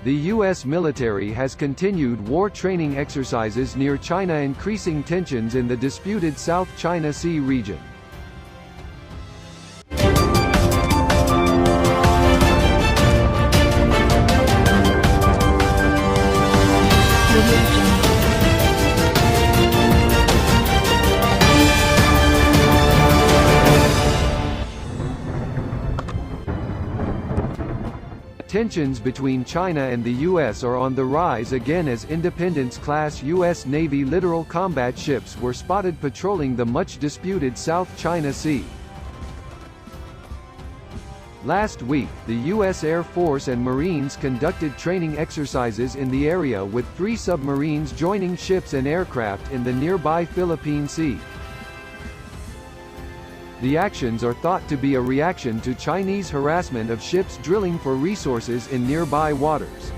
The U.S. military has continued war training exercises near China, increasing tensions in the disputed South China Sea region. Tensions between China and the U.S. are on the rise again as Independence-class U.S. Navy littoral combat ships were spotted patrolling the much-disputed South China Sea. Last week, the U.S. Air Force and Marines conducted training exercises in the area with 3 submarines joining ships and aircraft in the nearby Philippine Sea. The actions are thought to be a reaction to Chinese harassment of ships drilling for resources in nearby waters.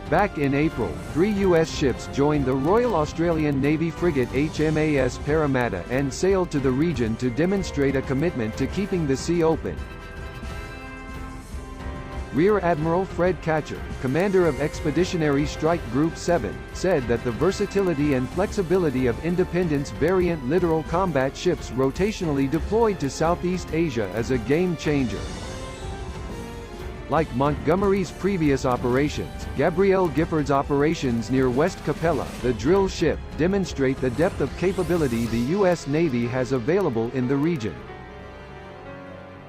Back in April, 3 U.S. ships joined the Royal Australian Navy frigate HMAS Parramatta and sailed to the region to demonstrate a commitment to keeping the sea open. Rear Admiral Fred Catcher, commander of Expeditionary Strike Group 7, said that the versatility and flexibility of Independence variant littoral combat ships rotationally deployed to Southeast Asia is a game changer. Like Montgomery's previous operations, Gabrielle Gifford's operations near West Capella, the drill ship, demonstrate the depth of capability the U.S. Navy has available in the region.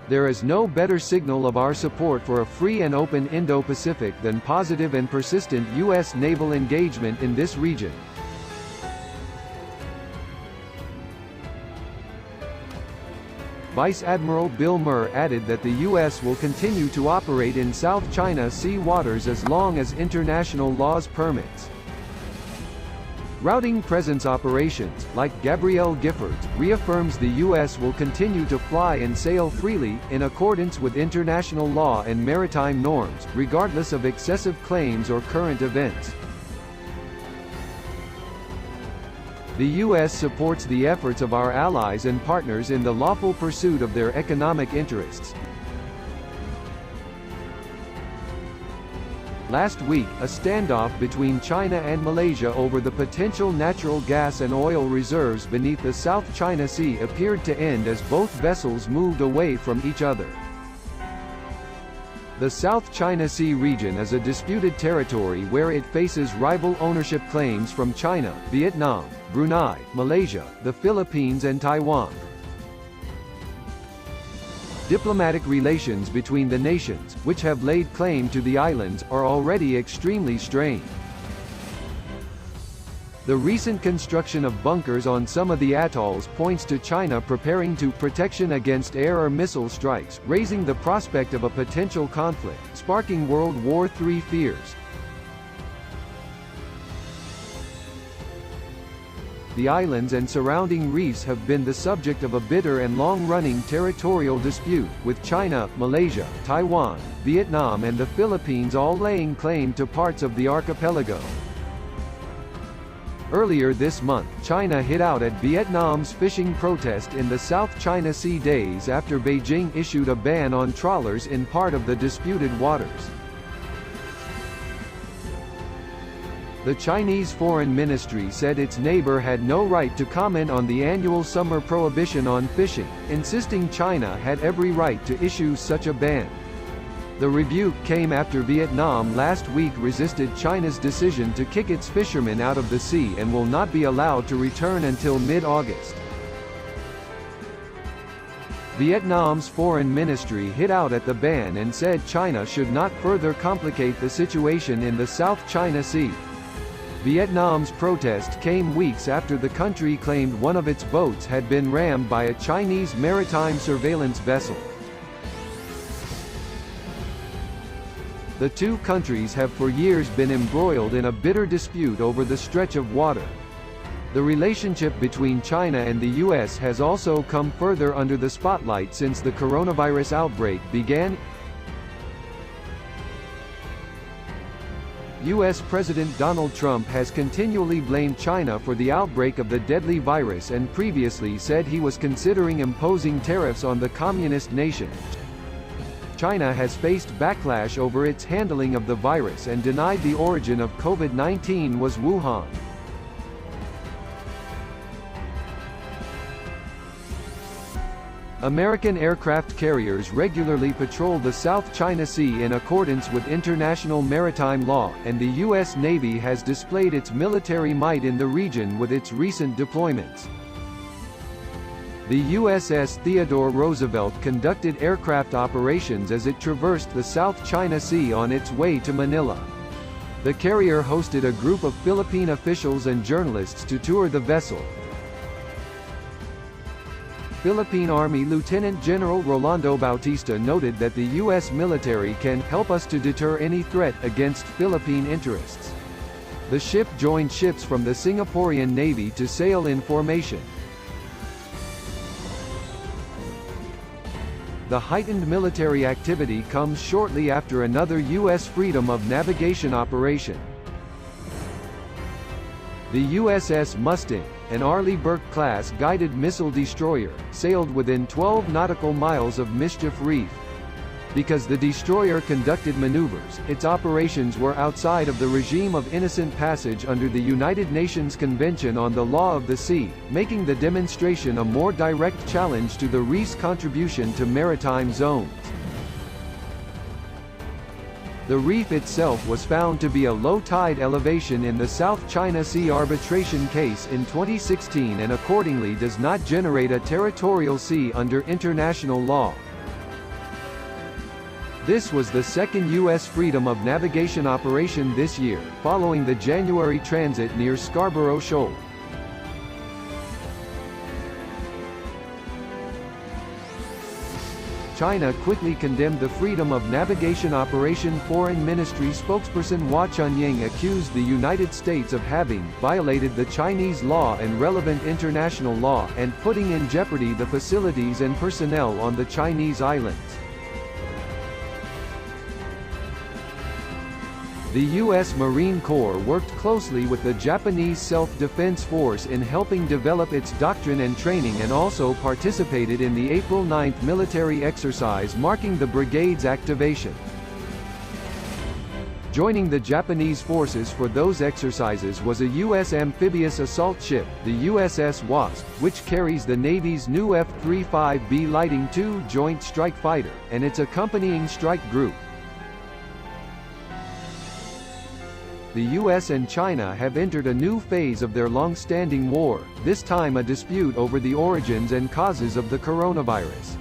There is no better signal of our support for a free and open Indo-Pacific than positive and persistent U.S. naval engagement in this region. Vice Admiral Bill Murr added that the U.S. will continue to operate in South China Sea waters as long as international laws permits. Routing Presence operations, like Gabrielle Gifford's, reaffirms the U.S. will continue to fly and sail freely, in accordance with international law and maritime norms, regardless of excessive claims or current events. The U.S. supports the efforts of our allies and partners in the lawful pursuit of their economic interests. Last week, a standoff between China and Malaysia over the potential natural gas and oil reserves beneath the South China Sea appeared to end as both vessels moved away from each other. The South China Sea region is a disputed territory where it faces rival ownership claims from China, Vietnam, Brunei, Malaysia, the Philippines and Taiwan. Diplomatic relations between the nations, which have laid claim to the islands, are already extremely strained. The recent construction of bunkers on some of the atolls points to China preparing to protection against air or missile strikes, raising the prospect of a potential conflict, sparking World War III fears. The islands and surrounding reefs have been the subject of a bitter and long-running territorial dispute, with China, Malaysia, Taiwan, Vietnam and the Philippines all laying claim to parts of the archipelago. Earlier this month, China hit out at Vietnam's fishing protest in the South China Sea days after Beijing issued a ban on trawlers in part of the disputed waters. The Chinese Foreign Ministry said its neighbor had no right to comment on the annual summer prohibition on fishing, insisting China had every right to issue such a ban. The rebuke came after Vietnam last week resisted China's decision to kick its fishermen out of the sea and will not be allowed to return until mid-August. Vietnam's foreign ministry hit out at the ban and said China should not further complicate the situation in the South China Sea. Vietnam's protest came weeks after the country claimed one of its boats had been rammed by a Chinese maritime surveillance vessel. The two countries have for years been embroiled in a bitter dispute over the stretch of water. The relationship between China and the U.S. has also come further under the spotlight since the coronavirus outbreak began. U.S. President Donald Trump has continually blamed China for the outbreak of the deadly virus and previously said he was considering imposing tariffs on the communist nation. China has faced backlash over its handling of the virus and denied the origin of COVID-19 was Wuhan. American aircraft carriers regularly patrol the South China Sea in accordance with international maritime law, and the U.S. Navy has displayed its military might in the region with its recent deployments. The USS Theodore Roosevelt conducted aircraft operations as it traversed the South China Sea on its way to Manila. The carrier hosted a group of Philippine officials and journalists to tour the vessel. Philippine Army Lieutenant General Rolando Bautista noted that the U.S. military can help us to deter any threat against Philippine interests. The ship joined ships from the Singaporean Navy to sail in formation. The heightened military activity comes shortly after another U.S. freedom of navigation operation. The USS Mustang, an Arleigh Burke-class guided missile destroyer, sailed within 12 nautical miles of Mischief Reef. Because the destroyer conducted maneuvers, its operations were outside of the regime of innocent passage under the United Nations Convention on the Law of the Sea, making the demonstration a more direct challenge to the reef's contribution to maritime zones. The reef itself was found to be a low tide elevation in the South China Sea arbitration case in 2016 and accordingly does not generate a territorial sea under international law. This was the second U.S. freedom of navigation operation this year, following the January transit near Scarborough Shoal. China quickly condemned the freedom of navigation operation. Foreign Ministry spokesperson Hua Chunying accused the United States of having violated the Chinese law and relevant international law, and putting in jeopardy the facilities and personnel on the Chinese islands. The U.S. Marine Corps worked closely with the Japanese Self-Defense Force in helping develop its doctrine and training and also participated in the April 9 military exercise marking the brigade's activation. Joining the Japanese forces for those exercises was a U.S. amphibious assault ship, the USS Wasp, which carries the Navy's new F-35B Lightning II Joint Strike Fighter, and its accompanying strike group. The US and China have entered a new phase of their long-standing war, this time a dispute over the origins and causes of the coronavirus.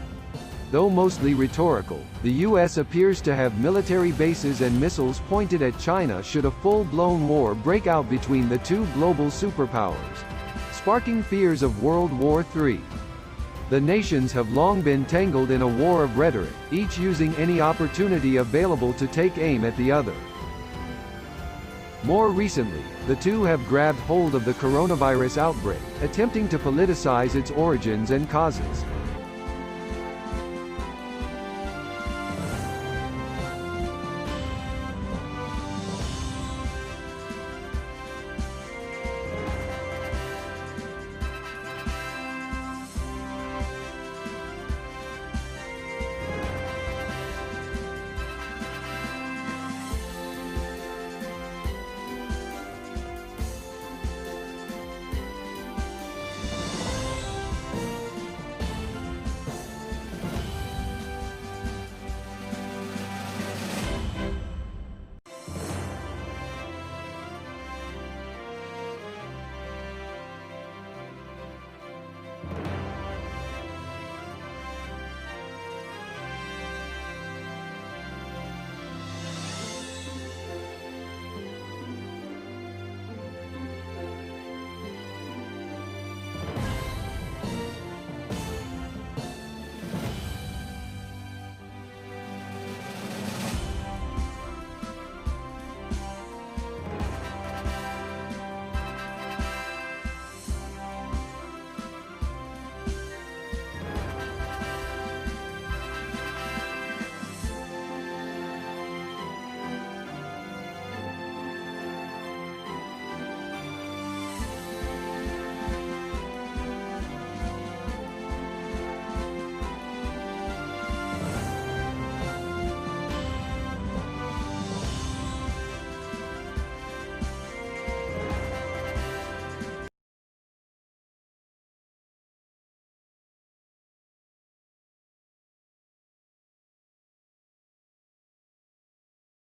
Though mostly rhetorical, the US appears to have military bases and missiles pointed at China should a full-blown war break out between the two global superpowers, sparking fears of World War III. The nations have long been tangled in a war of rhetoric, each using any opportunity available to take aim at the other. More recently, the two have grabbed hold of the coronavirus outbreak, attempting to politicize its origins and causes.